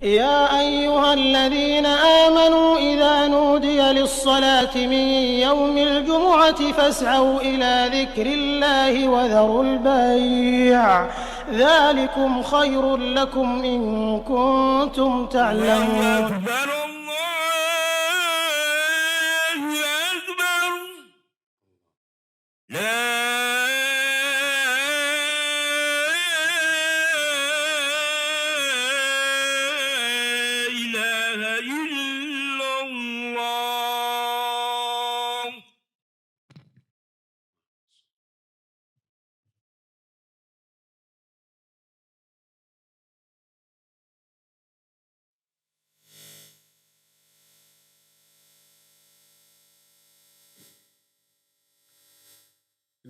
يا أيها الذين آمنوا إذا نودي للصلاة من يوم الجمعة فاسعوا إلى ذكر الله وذروا البيع ذلكم خير لكم إن كنتم تعلمون.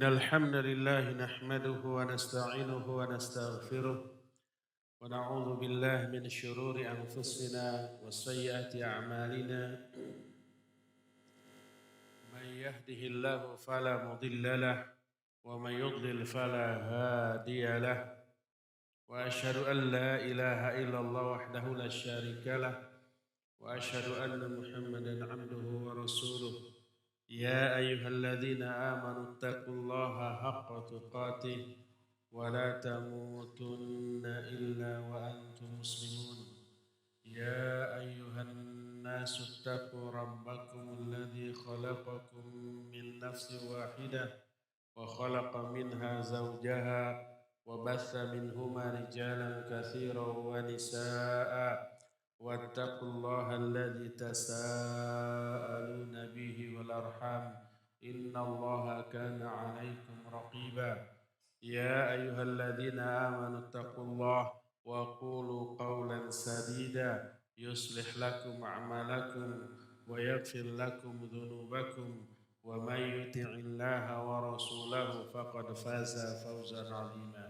إن الحمد لله نحمده ونستعينه ونستغفره ونعوذ بالله من شرور أنفسنا وسيئات أعمالنا من يهده الله فلا مضل له ومن يضلل فلا هادي له وأشهد أن لا إله إلا الله وحده لا شريك له وأشهد أن محمدا عبده ورسوله يا أيها الذين آمنوا اتقوا الله حق تقاته ولا تموتن إلا وأنتم مسلمون يا أيها الناس اتقوا ربكم الذي خلقكم من نفس واحدة وخلق منها زوجها وبث منهما رجالا كثيرا ونساء واتقوا الله الذي تساءلون به والأرحام إن الله كان عليكم رقيبا يا أيها الذين آمنوا اتقوا الله وقولوا قولا سديدا يصلح لكم أعمالكم ويغفر لكم ذنوبكم ومن يطع الله ورسوله فقد فاز فوزا عظيما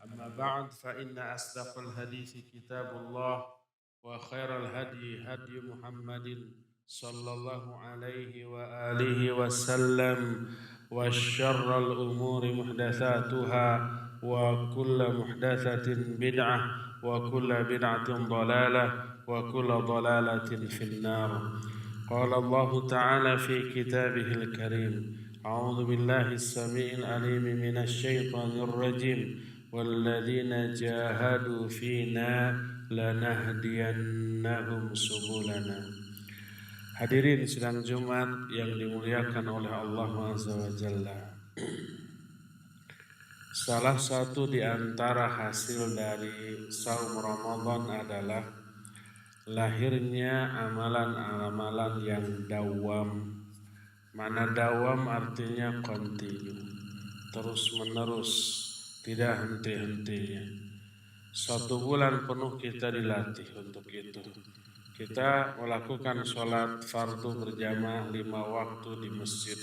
أما بعد فإن أصدق الحديث كتاب الله وخير الهدي هدي محمد صلى الله عليه وآله وسلم وشر الأمور محدثاتها وكل محدثة بدعة وكل بدعة ضلالة وكل ضلالة في النار. قال الله تعالى في كتابه الكريم أعوذ بالله السميع العليم من الشيطان الرجيم والذين جاهدوا فينا lanahdiyannahum subulana. Hadirin sidang Jumat yang dimuliakan oleh Allah Azza wa Jalla. Salah satu di antara hasil dari saum Ramadan adalah lahirnya amalan-amalan yang dawam. Mana dawam artinya kontinu, terus menerus, tidak henti-hentinya. 1 bulan penuh kita dilatih untuk itu. Kita melakukan sholat fardu berjamaah 5 waktu di masjid.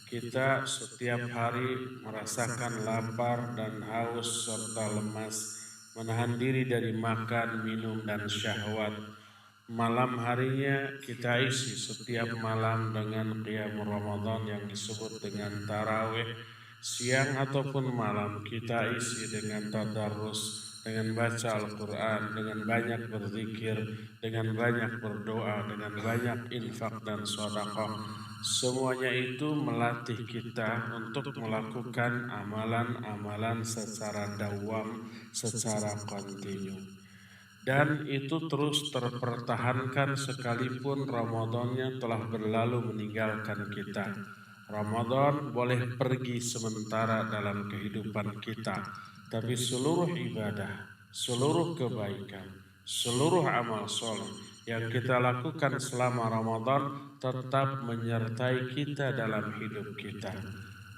Kita setiap hari merasakan lapar dan haus serta lemas, menahan diri dari makan, minum, dan syahwat. Malam harinya kita isi setiap malam dengan qiyam Ramadan yang disebut dengan tarawih. Siang ataupun malam kita isi dengan tadarrus, dengan baca Al-Quran, dengan banyak berzikir, dengan banyak berdoa, dengan banyak infak dan sedekah. Semuanya itu melatih kita untuk melakukan amalan-amalan secara dawam, secara kontinu. Dan itu terus terpertahankan sekalipun Ramadannya telah berlalu meninggalkan kita. Ramadan boleh pergi sementara dalam kehidupan kita, tapi seluruh ibadah, seluruh kebaikan, seluruh amal soleh yang kita lakukan selama Ramadan tetap menyertai kita dalam hidup kita.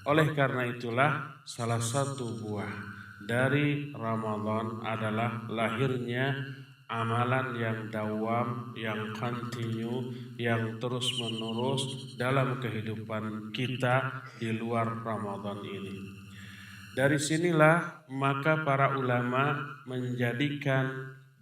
Oleh karena itulah salah satu buah dari Ramadan adalah lahirnya amalan yang dawam, yang kontinu, yang terus menerus dalam kehidupan kita di luar Ramadan ini. Dari sinilah maka para ulama menjadikan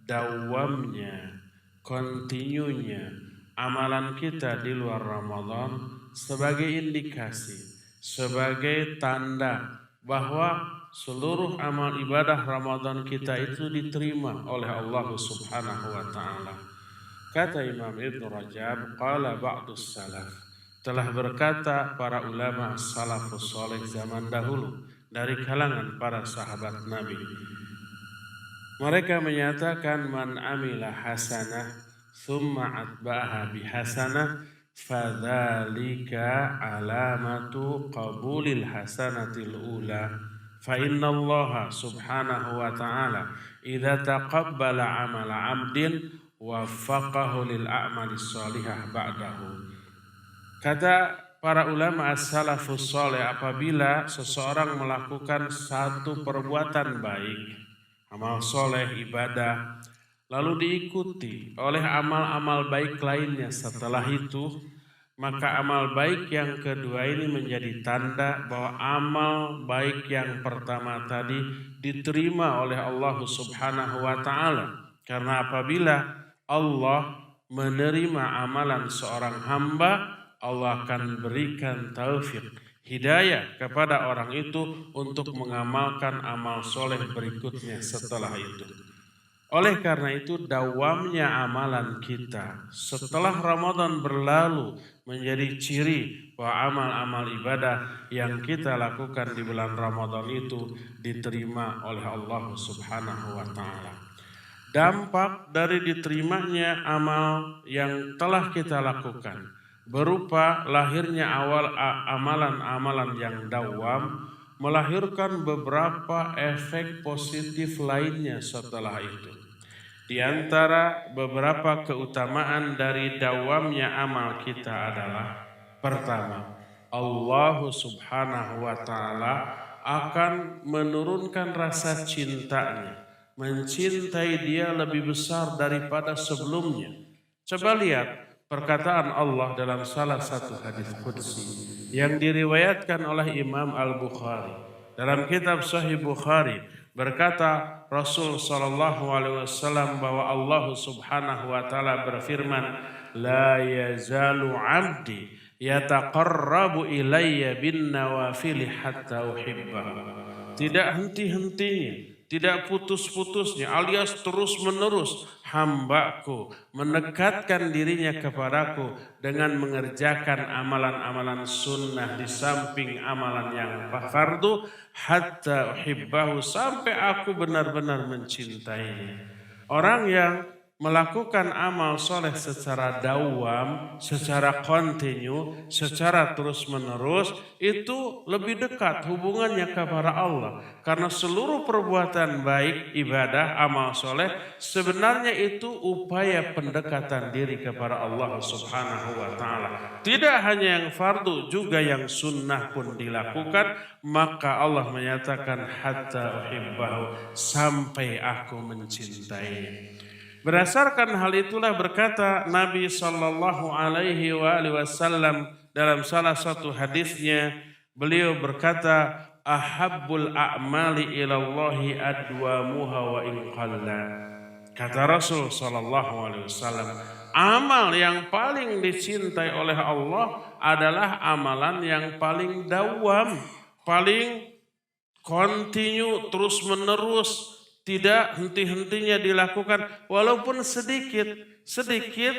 dawamnya, kontinunya amalan kita di luar Ramadan sebagai indikasi, sebagai tanda bahwa seluruh amal ibadah Ramadan kita itu diterima oleh Allah Subhanahu wa taala. Kata Imam Ibn Rajab, qala ba'dus salaf, telah berkata para ulama salafus saleh zaman dahulu dari kalangan para sahabat Nabi. Mereka menyatakan man amila hasanah thumma atba'aha bihasanah fadzalika alamatu qabulil hasanatil ula. Fa inna Allah subhanahu wa ta'ala idza taqabbala amala 'abdin waffaqahu lil a'mali shalihah ba'dahu. Kata para ulama as-salafus saleh, apabila seseorang melakukan satu perbuatan baik, amal soleh, ibadah, lalu diikuti oleh amal-amal baik lainnya setelah itu, maka amal baik yang kedua ini menjadi tanda bahwa amal baik yang pertama tadi diterima oleh Allah Subhanahu wa ta'ala. Karena apabila Allah menerima amalan seorang hamba, Allah akan berikan taufik, hidayah kepada orang itu untuk mengamalkan amal soleh berikutnya setelah itu. Oleh karena itu dawamnya amalan kita setelah Ramadan berlalu menjadi ciri bahwa amal-amal ibadah yang kita lakukan di bulan Ramadan itu diterima oleh Allah Subhanahu wa ta'ala. Dampak dari diterimanya amal yang telah kita lakukan berupa lahirnya awal amalan-amalan yang dawam, melahirkan beberapa efek positif lainnya setelah itu. Di antara beberapa keutamaan dari dawamnya amal kita adalah, pertama, Allah Subhanahu wa ta'ala akan menurunkan rasa cintanya, mencintai dia lebih besar daripada sebelumnya. Coba lihat perkataan Allah dalam salah satu hadis qudsi yang diriwayatkan oleh Imam Al-Bukhari. Dalam kitab Sahih Bukhari berkata Rasul sallallahu alaihi wasallam bahwa Allah Subhanahu wa taala berfirman, la yazalu 'abdi yataqarrabu ilayya bin nawafil hatta uhibbahu. Tidak henti-hentinya, tidak putus-putusnya, alias terus-menerus hambaku mendekatkan dirinya kepadaku dengan mengerjakan amalan-amalan sunnah di samping amalan yang fardu, hatta uhibbahu, sampai aku benar-benar mencintainya. Orang yang melakukan amal soleh secara dawam, secara kontinu, secara terus-menerus, itu lebih dekat hubungannya kepada Allah. Karena seluruh perbuatan baik, ibadah, amal soleh, sebenarnya itu upaya pendekatan diri kepada Allah Subhanahu wa ta'ala. Tidak hanya yang fardu, juga yang sunnah pun dilakukan, maka Allah menyatakan hatta uhibbahu, sampai aku mencintainya. Berdasarkan hal itulah berkata Nabi sallallahu alaihi wasallam dalam salah satu hadisnya, beliau berkata, ahabbul a'mali ilallahi adwamuha wa in qalla. Kata Rasul sallallahu alaihi wasallam, amal yang paling dicintai oleh Allah adalah amalan yang paling dawam, paling kontinu, terus menerus, tidak henti-hentinya dilakukan, walaupun sedikit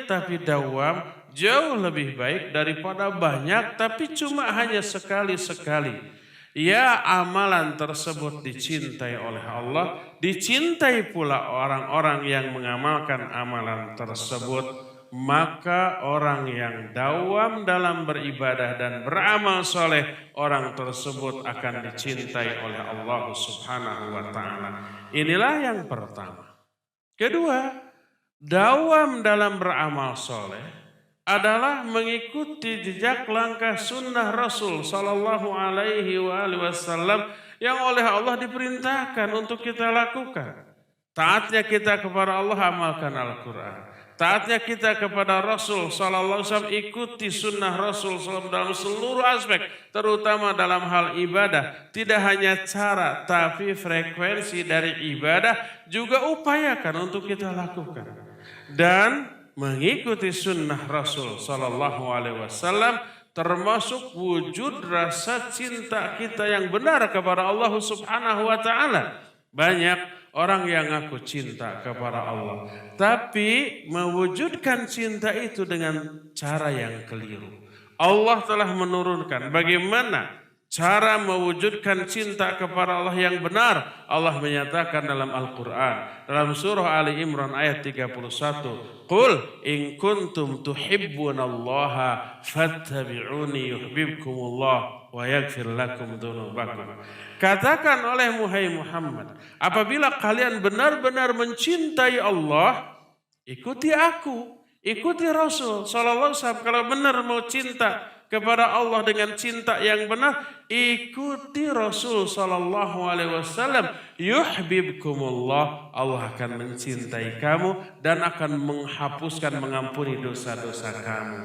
tapi dawam, jauh lebih baik daripada banyak tapi cuma hanya sekali-sekali. Ya, amalan tersebut dicintai oleh Allah, dicintai pula orang-orang yang mengamalkan amalan tersebut. Maka orang yang dawam dalam beribadah dan beramal soleh, orang tersebut akan dicintai oleh Allah Subhanahu wa ta'ala. Inilah yang pertama. Kedua, dawam dalam beramal soleh adalah mengikuti jejak langkah sunnah Rasul sallallahu alaihi wasallam yang oleh Allah diperintahkan untuk kita lakukan. Taatnya kita kepada Allah, amalkan Al-Quran. Taatnya kita kepada Rasul sallallahu alaihi wasallam, ikuti sunnah Rasul sallallahu dalam seluruh aspek, terutama dalam hal ibadah. Tidak hanya cara, tapi frekuensi dari ibadah juga upayakan untuk kita lakukan. Dan mengikuti sunnah Rasul sallallahu alaihi wasallam termasuk wujud rasa cinta kita yang benar kepada Allah Subhanahu wa taala. Banyak orang yang ngaku cinta kepada Allah, tapi mewujudkan cinta itu dengan cara yang keliru. Allah telah menurunkan bagaimana cara mewujudkan cinta kepada Allah yang benar. Allah menyatakan dalam Al-Quran, dalam surah Ali Imran ayat 31, Qul in kuntum tuhibbunallaha fattabi'uni yuhibbukumullah wa yaghfir lakum dzunubakum. Katakan oleh Muhammad, apabila kalian benar-benar mencintai Allah, ikuti aku, ikuti Rasul sallallahu alaihi wasallam. Kalau benar mau cinta kepada Allah dengan cinta yang benar, ikuti Rasul sallallahu alaihi wasallam. Yuhibbukumullah, Allah akan mencintai kamu dan akan menghapuskan, mengampuni dosa-dosa kamu.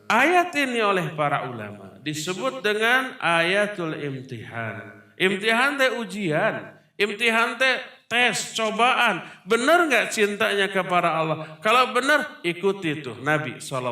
Ayat ini oleh para ulama disebut dengan ayatul imtihan. Imtihan teh ujian, imtihan teh tes, cobaan. Benar nggak cintanya kepada Allah? Kalau benar, ikuti tuh Nabi SAW.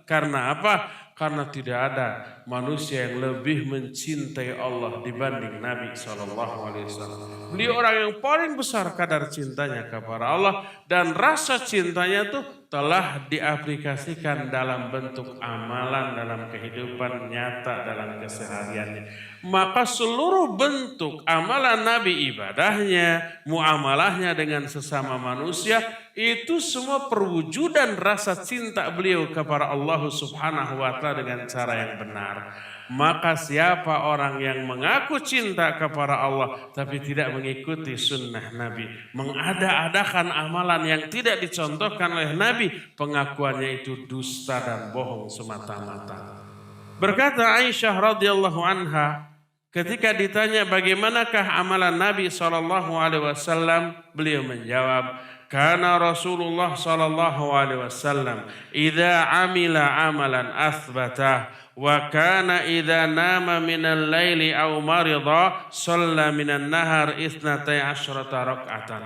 Karena apa? Karena tidak ada manusia yang lebih mencintai Allah dibanding Nabi SAW. Beliau orang yang paling besar kadar cintanya kepada Allah, dan rasa cintanya tuh telah diaplikasikan dalam bentuk amalan dalam kehidupan nyata dalam kesehariannya. Maka seluruh bentuk amalan Nabi, ibadahnya, muamalahnya dengan sesama manusia, itu semua perwujudan rasa cinta beliau kepada Allah Subhanahu wa taala dengan cara yang benar. Maka siapa orang yang mengaku cinta kepada Allah tapi tidak mengikuti sunnah Nabi, mengada-adakan amalan yang tidak dicontohkan oleh Nabi, pengakuannya itu dusta dan bohong semata-mata. Berkata Aisyah radhiyallahu anha, ketika ditanya bagaimanakah amalan Nabi SAW, beliau menjawab, Kana Rasulullah SAW idza amila amalan athbatah wa kana idza nama minal laili aw marida shalla minan nahar 12 rak'atan.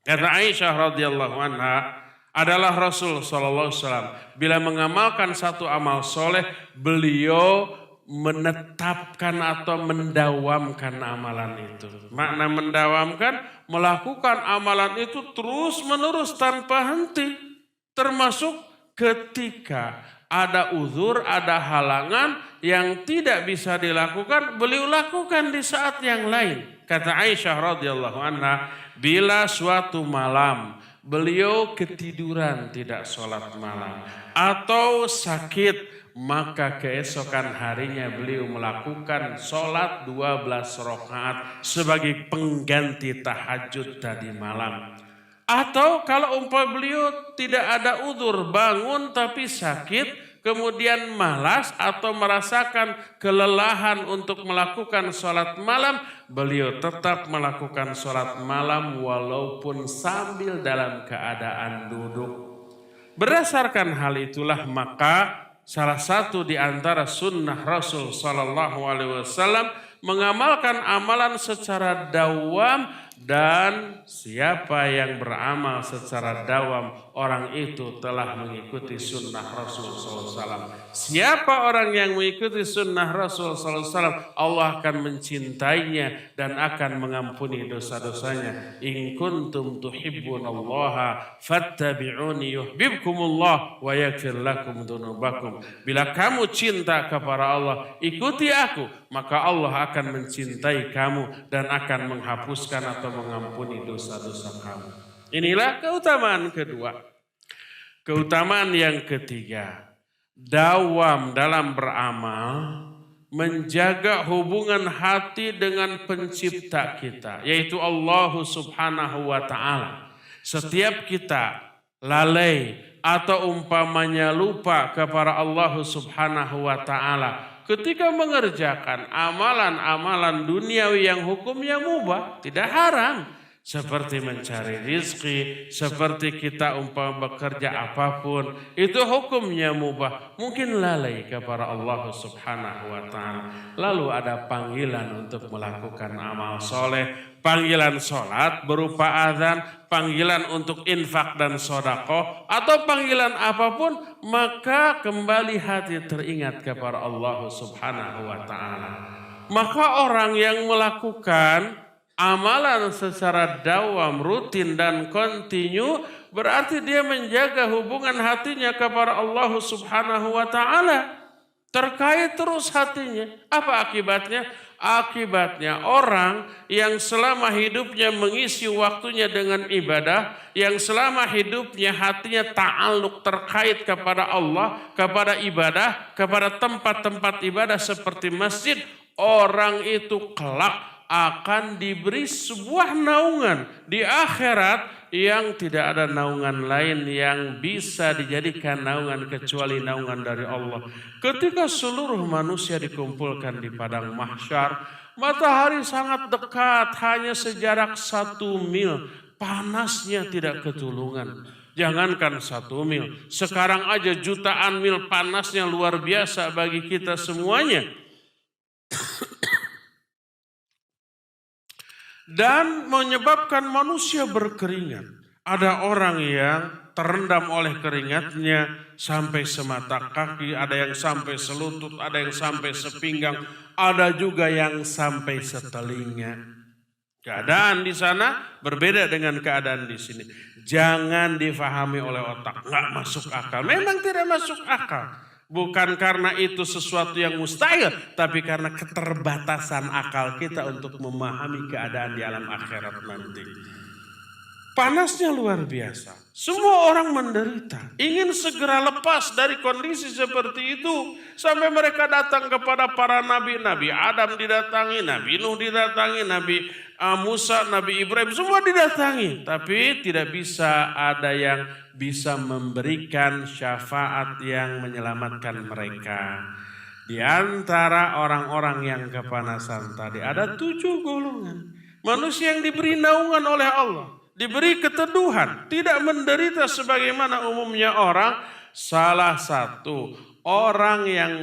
Kata Aisyah radhiyallahu anha, adalah Rasul sallallahu alaihi wasallam bila mengamalkan satu amal soleh, beliau menetapkan atau mendawamkan amalan itu. Makna mendawamkan, melakukan amalan itu terus menerus tanpa henti. Termasuk ketika ada uzur, ada halangan yang tidak bisa dilakukan, beliau lakukan di saat yang lain. Kata Aisyah radhiyallahu anha, bila suatu malam beliau ketiduran tidak sholat malam atau sakit, maka keesokan harinya beliau melakukan sholat 12 rakaat sebagai pengganti tahajud tadi malam. Atau kalau umpama beliau tidak ada udzur, bangun tapi sakit, kemudian malas atau merasakan kelelahan untuk melakukan sholat malam, beliau tetap melakukan sholat malam walaupun sambil dalam keadaan duduk. Berdasarkan hal itulah maka salah satu di antara sunnah Rasul sallallahu alaihi wasallam mengamalkan amalan secara dawam, dan siapa yang beramal secara dawam, orang itu telah mengikuti sunnah Rasul SAW. Siapa orang yang mengikuti sunnah Rasul SAW, Allah akan mencintainya dan akan mengampuni dosa-dosanya. In kuntum tuhibbunallaha fattabi'uni yuhibbukumullah wa yaghfir lakum dzunubakum. Bila kamu cinta kepada Allah, ikuti aku, maka Allah akan mencintai kamu dan akan menghapuskan atau mengampuni dosa-dosa kamu. Inilah keutamaan kedua. Keutamaan yang ketiga, dawam dalam beramal, menjaga hubungan hati dengan pencipta kita, yaitu Allah Subhanahu wa ta'ala. Setiap kita lalai atau umpamanya lupa kepada Allah Subhanahu wa ta'ala ketika mengerjakan amalan-amalan duniawi yang hukumnya mubah, tidak haram, seperti mencari rizki, seperti kita umpama bekerja apapun, itu hukumnya mubah. Mungkin lalai kepada Allah Subhanahu wa ta'ala. Lalu ada panggilan untuk melakukan amal soleh, panggilan sholat berupa azan, panggilan untuk infak dan sodako, atau panggilan apapun, maka kembali hati teringat kepada Allah Subhanahu wa ta'ala. Maka orang yang melakukan amalan secara dawam, rutin dan kontinu, berarti dia menjaga hubungan hatinya kepada Allah Subhanahu wa ta'ala. Terkait terus hatinya. Apa akibatnya? Akibatnya orang yang selama hidupnya mengisi waktunya dengan ibadah, yang selama hidupnya hatinya ta'alluq terkait kepada Allah, kepada ibadah, kepada tempat-tempat ibadah seperti masjid, orang itu kelak akan diberi sebuah naungan di akhirat yang tidak ada naungan lain yang bisa dijadikan naungan kecuali naungan dari Allah. Ketika seluruh manusia dikumpulkan di padang mahsyar, matahari sangat dekat, hanya sejarak 1 mil, panasnya tidak ketulungan. Jangankan 1 mil, sekarang aja jutaan mil panasnya luar biasa bagi kita semuanya. Dan menyebabkan manusia berkeringat. Ada orang yang terendam oleh keringatnya sampai semata kaki, ada yang sampai selutut, ada yang sampai sepinggang, ada juga yang sampai setelinga. Keadaan di sana berbeda dengan keadaan di sini. Jangan difahami oleh otak, nggak masuk akal. Memang tidak masuk akal. Bukan karena itu sesuatu yang mustahil, tapi karena keterbatasan akal kita untuk memahami keadaan di alam akhirat nanti. Panasnya luar biasa. Semua orang menderita. Ingin segera lepas dari kondisi seperti itu. Sampai mereka datang kepada para nabi. Nabi Adam didatangi, Nabi Nuh didatangi, Nabi Musa, Nabi Ibrahim, semua didatangi. Tapi tidak bisa ada yang bisa memberikan syafaat yang menyelamatkan mereka. Di antara orang-orang yang kepanasan tadi ada 7 golongan. Manusia yang diberi naungan oleh Allah, diberi keteduhan, tidak menderita sebagaimana umumnya orang. Salah satu orang yang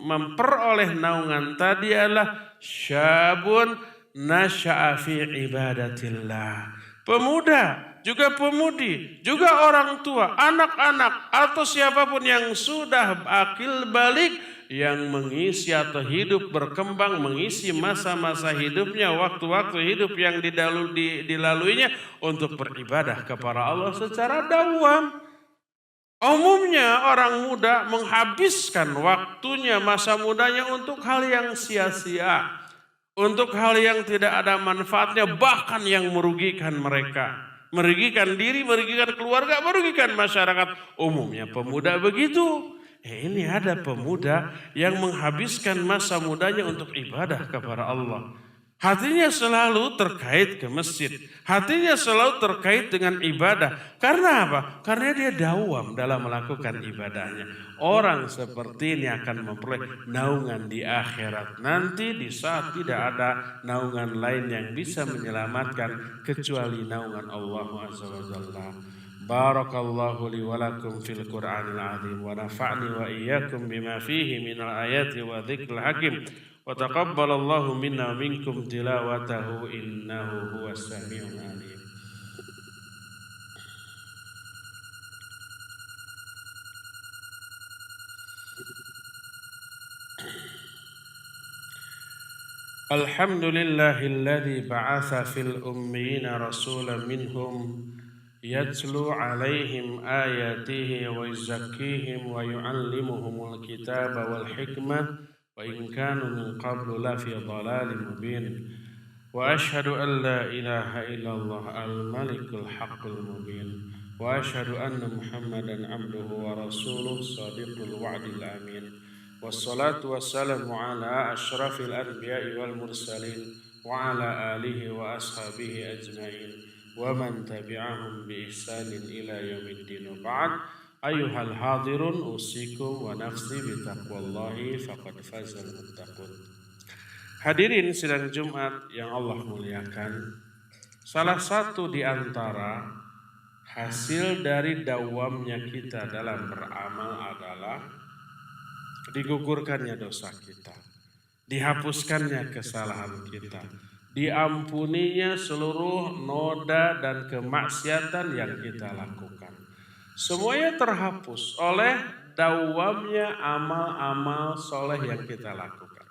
memperoleh naungan tadi adalah syabun nasya'a fi ibadatillah. Pemuda, juga pemudi, juga orang tua, anak-anak, atau siapapun yang sudah akil balik, yang mengisi atau hidup berkembang, mengisi masa-masa hidupnya, waktu-waktu hidup yang dilaluinya untuk beribadah kepada Allah secara dawam. Umumnya orang muda menghabiskan waktunya, masa mudanya untuk hal yang sia-sia, untuk hal yang tidak ada manfaatnya, bahkan yang merugikan mereka. Merugikan diri, merugikan keluarga, merugikan masyarakat. Umumnya pemuda begitu. Ini ada pemuda yang menghabiskan masa mudanya untuk ibadah kepada Allah. Hatinya selalu terkait ke masjid. Hatinya selalu terkait dengan ibadah. Karena apa? Karena dia dawam dalam melakukan ibadahnya. Orang seperti ini akan memperoleh naungan di akhirat nanti, di saat tidak ada naungan lain yang bisa menyelamatkan kecuali naungan Allah Azza wa Jalla. Barakallahu li wa lakum fil Qur'anil azim wa nafa'ni wa iyyakum bima fihi minal ayati wa dzikril hakim. Wa taqabbalallahu minna wa minkum tilawatahu innahu huwas samiul alim. Alhamdulillahilladzi ba'atsa fil ummiyina rasulan minhum yatlu 'alaihim ayatihi wa yuzakkihim wa yu'allimuhumul kitaba wal hikmah wa in kanu min qablu la fi dhalalin mubin. Wa asyhadu an la ilaha illallah al-malikul haqqul mubin. Wa asyhadu anna Muhammadan abduhu wa rasuluh shadiqul wa'dil amin. Wassalatu wassalamu ala asyrafil anbiya'i wal mursalin wa ala alihi wa ashabihi ajma'in wa man tabi'ahum bi ihsanin ila yaumiddin. Ba'd, ayyuhal hadirun, usikum wa nafsi bi taqwallahi faqad fazal muttaqun. Hadirin sidang Jumat yang Allah muliakan, Salah satu di antara hasil dari dawamnya kita dalam beramal adalah digugurkannya dosa kita, dihapuskannya kesalahan kita, diampuninya seluruh noda dan kemaksiatan yang kita lakukan. Semuanya terhapus oleh dawamnya amal-amal soleh yang kita lakukan.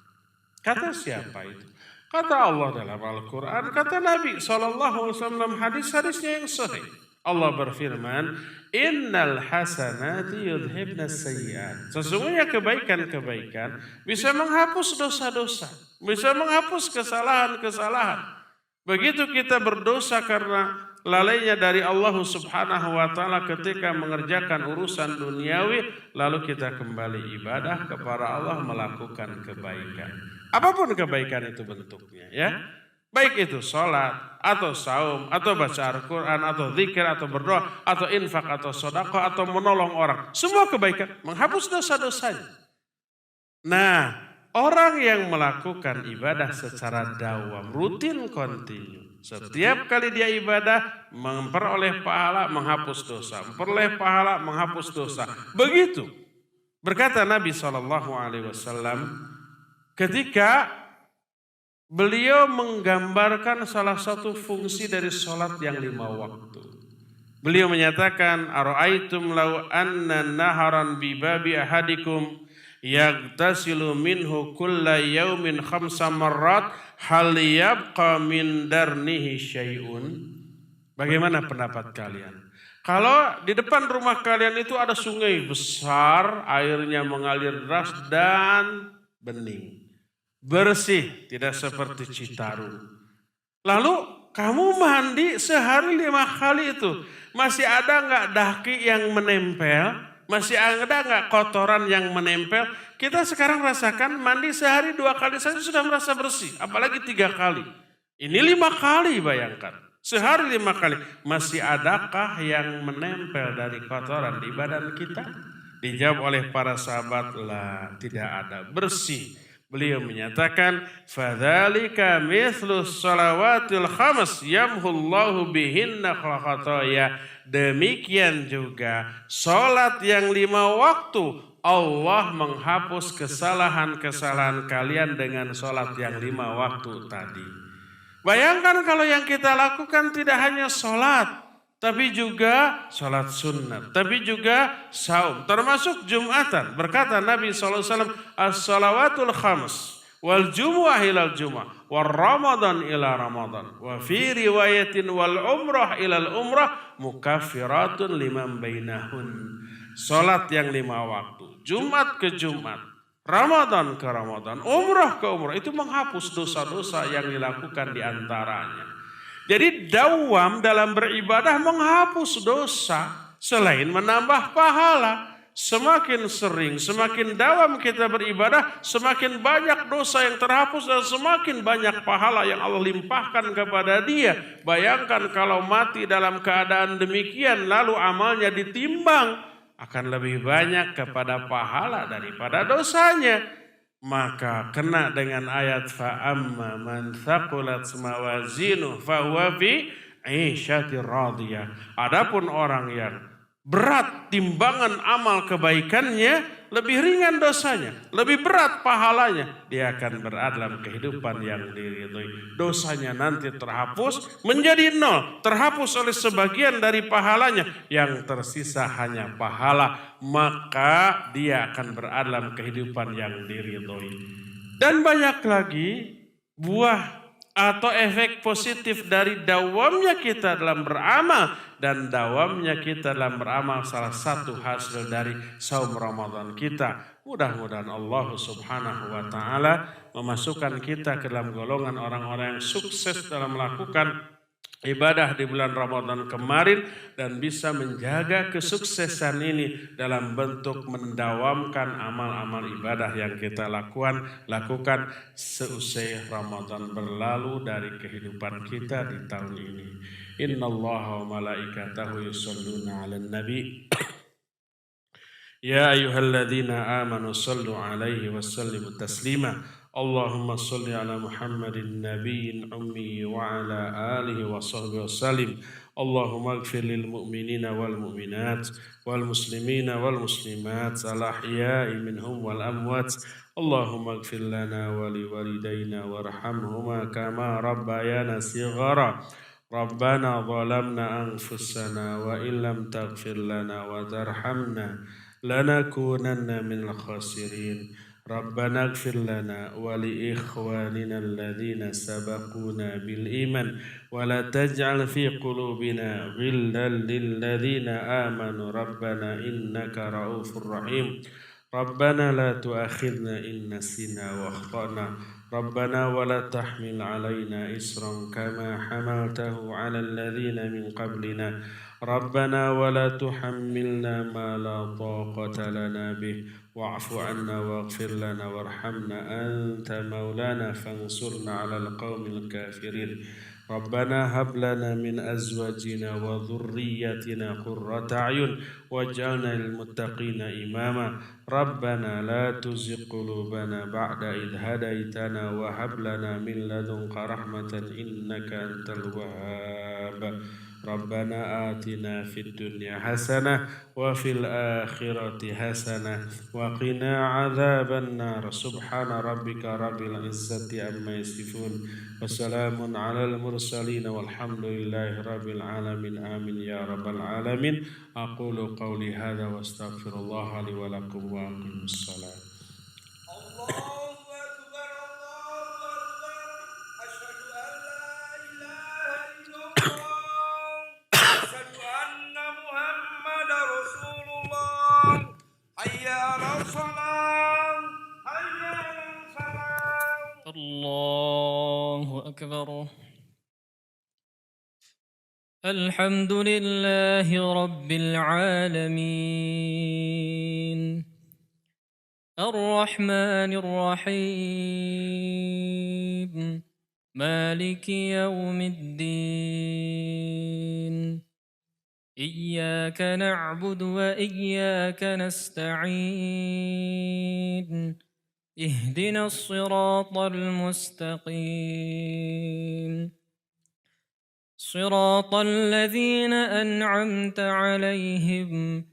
Kata siapa itu? Kata Allah dalam Al-Quran, kata Nabi SAW dalam hadis-hadisnya yang sahih. Allah berfirman, Innal hasanati yudhibna sayyi'at. Sesungguhnya kebaikan-kebaikan bisa menghapus dosa-dosa, bisa menghapus kesalahan-kesalahan. Begitu kita berdosa karena lalainya dari Allah Subhanahu wa taala ketika mengerjakan urusan duniawi, lalu kita kembali ibadah kepada Allah melakukan kebaikan. Apapun kebaikan itu bentuknya, ya. Baik itu sholat, atau saum, atau baca Al-Quran, atau zikir, atau berdoa, atau infak, atau sedekah, atau menolong orang. Semua kebaikan menghapus dosa-dosanya. Nah, orang yang melakukan ibadah secara dawam, rutin, kontinu. Setiap kali dia ibadah, memperoleh pahala, menghapus dosa. Memperoleh pahala, menghapus dosa. Begitu. Berkata Nabi SAW, ketika beliau menggambarkan salah satu fungsi dari sholat yang 5 waktu. Beliau menyatakan, Ara'aitum law anna naharan bibabi ahadikum yagtasilu minhu kulla yaumin 5 marrat hal yabqa min darnihi syai'un. Bagaimana pendapat kalian? Kalau di depan rumah kalian itu ada sungai besar, airnya mengalir deras dan bening, bersih, tidak seperti Citarum. Lalu kamu mandi sehari 5 kali itu, masih ada nggak daki yang menempel? Masih ada nggak kotoran yang menempel? Kita sekarang rasakan mandi sehari 2 kali saja sudah merasa bersih, apalagi 3 kali. Ini 5 kali, bayangkan. Sehari 5 kali. Masih adakah yang menempel dari kotoran di badan kita? Dijawab oleh para sahabat, lah, tidak ada, bersih. Beliau menyatakan, fadzalika mithlus shalawatil khams yamhullahu bihinna khataya. Demikian juga salat yang 5 waktu, Allah menghapus kesalahan-kesalahan kalian dengan salat yang 5 waktu tadi. Bayangkan kalau yang kita lakukan tidak hanya salat, tapi juga salat sunnah, tapi juga saum, termasuk Jumatan. Berkata Nabi SAW, as-salawatul khams, wal jumu'ah ilal jumu'ah, wal ramadan ila ramadan, wa fi riwayatin wal umrah ilal umrah, mukaffiratun liman bainahun. Salat yang 5 waktu, Jumat ke Jumat, Ramadan ke Ramadan, umrah ke umrah, itu menghapus dosa-dosa yang dilakukan di antaranya. Jadi dawam dalam beribadah menghapus dosa selain menambah pahala. Semakin sering, semakin dawam kita beribadah, semakin banyak dosa yang terhapus dan semakin banyak pahala yang Allah limpahkan kepada dia. Bayangkan kalau mati dalam keadaan demikian lalu amalnya ditimbang, akan lebih banyak kepada pahala daripada dosanya. Maka kena dengan ayat fa'amma man thaqulat mawazinu fahuwa fi 'ishatir radiyah. Adapun orang yang berat timbangan amal kebaikannya, lebih ringan dosanya, lebih berat pahalanya, dia akan berada dalam kehidupan yang diridhoi. Dosanya nanti terhapus menjadi 0, terhapus oleh sebagian dari pahalanya, yang tersisa hanya pahala, maka dia akan berada dalam kehidupan yang diridhoi. Dan banyak lagi buah atau efek positif dari dawamnya kita dalam beramal, dan dawamnya kita dalam beramal salah satu hasil dari saum Ramadan kita. Mudah-mudahan Allah Subhanahu wa taala memasukkan kita ke dalam golongan orang-orang yang sukses dalam melakukan ibadah di bulan Ramadan kemarin dan bisa menjaga kesuksesan ini dalam bentuk mendawamkan amal-amal ibadah yang kita lakukan seusai Ramadan berlalu dari kehidupan kita di tahun ini. Innallaha wa malaikatahu yusholluna 'alan nabi. Ya ayyuhalladzina amanu shallu 'alaihi wa sallimu taslima. اللهم صل على محمد النبي الأمي وعلى آله وصحبه وسلم. اللهم اغفر للمؤمنين والمؤمنات والمسلمين والمسلمات الأحياء منهم والأموات. اللهم اغفر لنا ولوالدينا وارحمهما كما ربيانا صغارا. ربنا ظلمنا أنفسنا وإن لم تغفر لنا وترحمنا لنكونن من الخاسرين. ربنا اغفر لنا ولإخواننا الذين سبقونا بالإيمان ولا تجعل في قلوبنا غلا للذين آمنوا ربنا إنك رؤوف رحيم. ربنا لا تؤاخذنا إن نسينا وأخطأنا. ربنا ولا تحمل علينا إصرا كما حملته على الذين من قبلنا. ربنا ولا تحملنا ما لا طاقة لنا به. واعف عنا واغفر لنا وارحمنا أنت مولانا فانصرنا على القوم الكافرين. ربنا هب لنا من أزواجنا وذرياتنا قرة أعين واجعلنا للمتقين إماما. ربنا لا تزغ قلوبنا بعد إذ هديتنا وهب لنا من لدنك رحمة إنك أنت الوهاب. ربنا آتنا في الدنيا حسنة وفي الآخرة حسنة وقنا عذاب النار. سبحان ربك رب العزة عما يصفون وسلام على المرسلين والحمد لله رب العالمين. آمين يا رب العالمين. أقول قولي هذا واستغفر الله لي ولكم وأقيم الصلاة. الله أكبر. الحمد لله رب العالمين الرحمن الرحيم مالك يوم الدين إياك نعبد وإياك نستعين اهدنا الصراط المستقيم صراط الذين أنعمت عليهم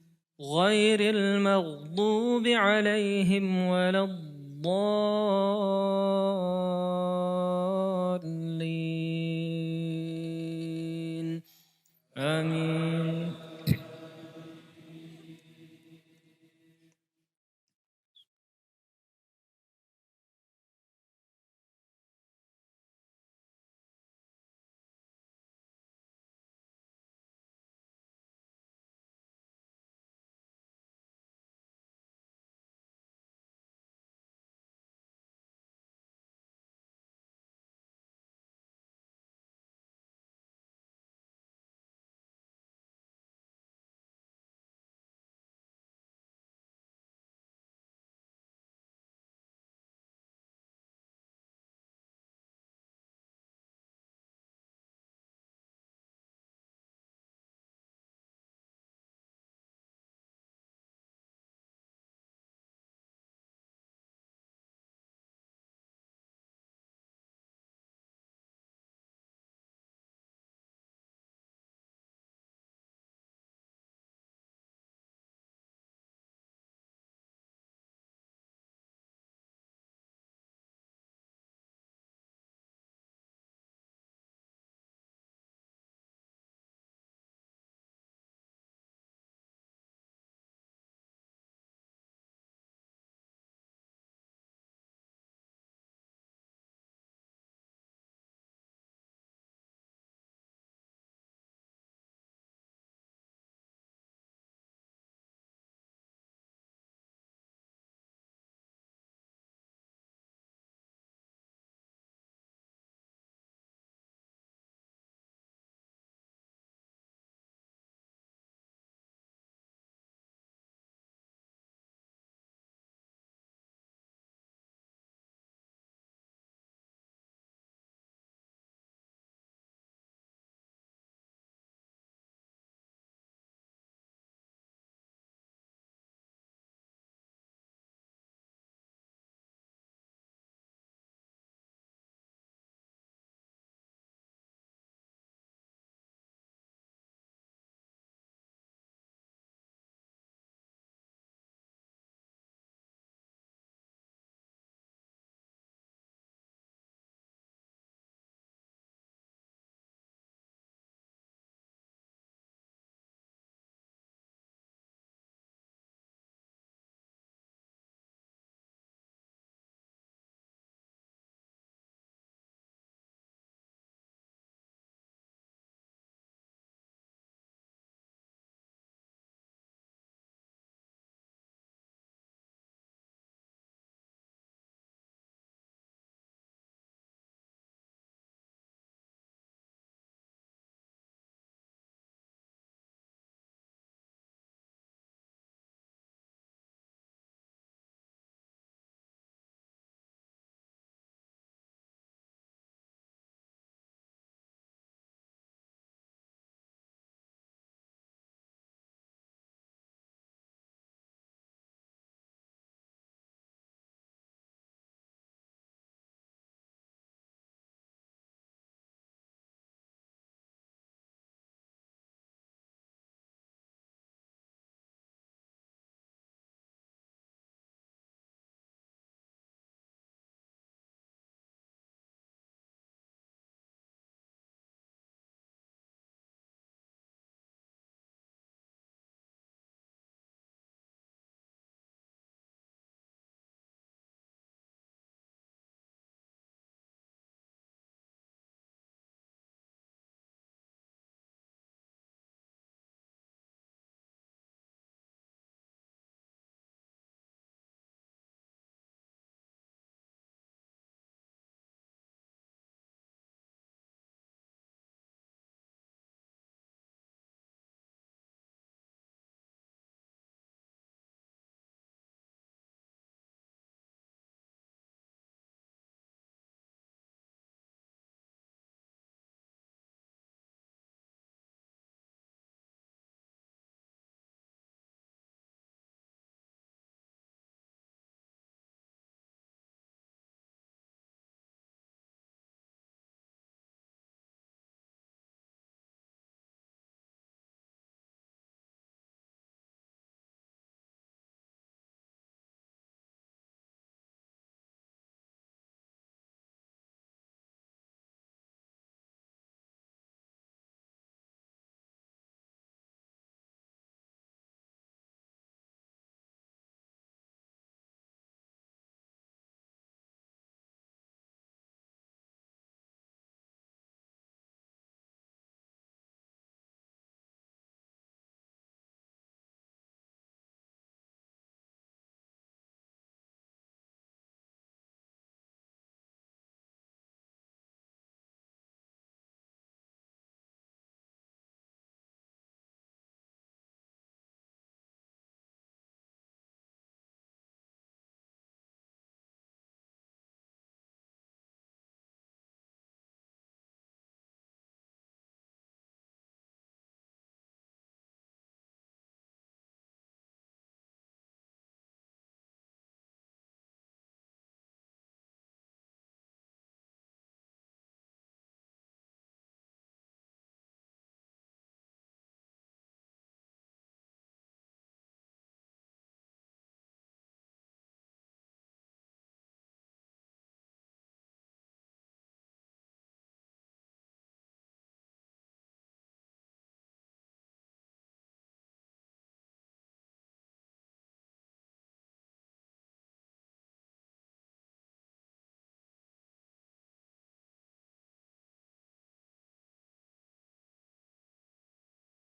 غير المغضوب عليهم ولا الضالين آمين.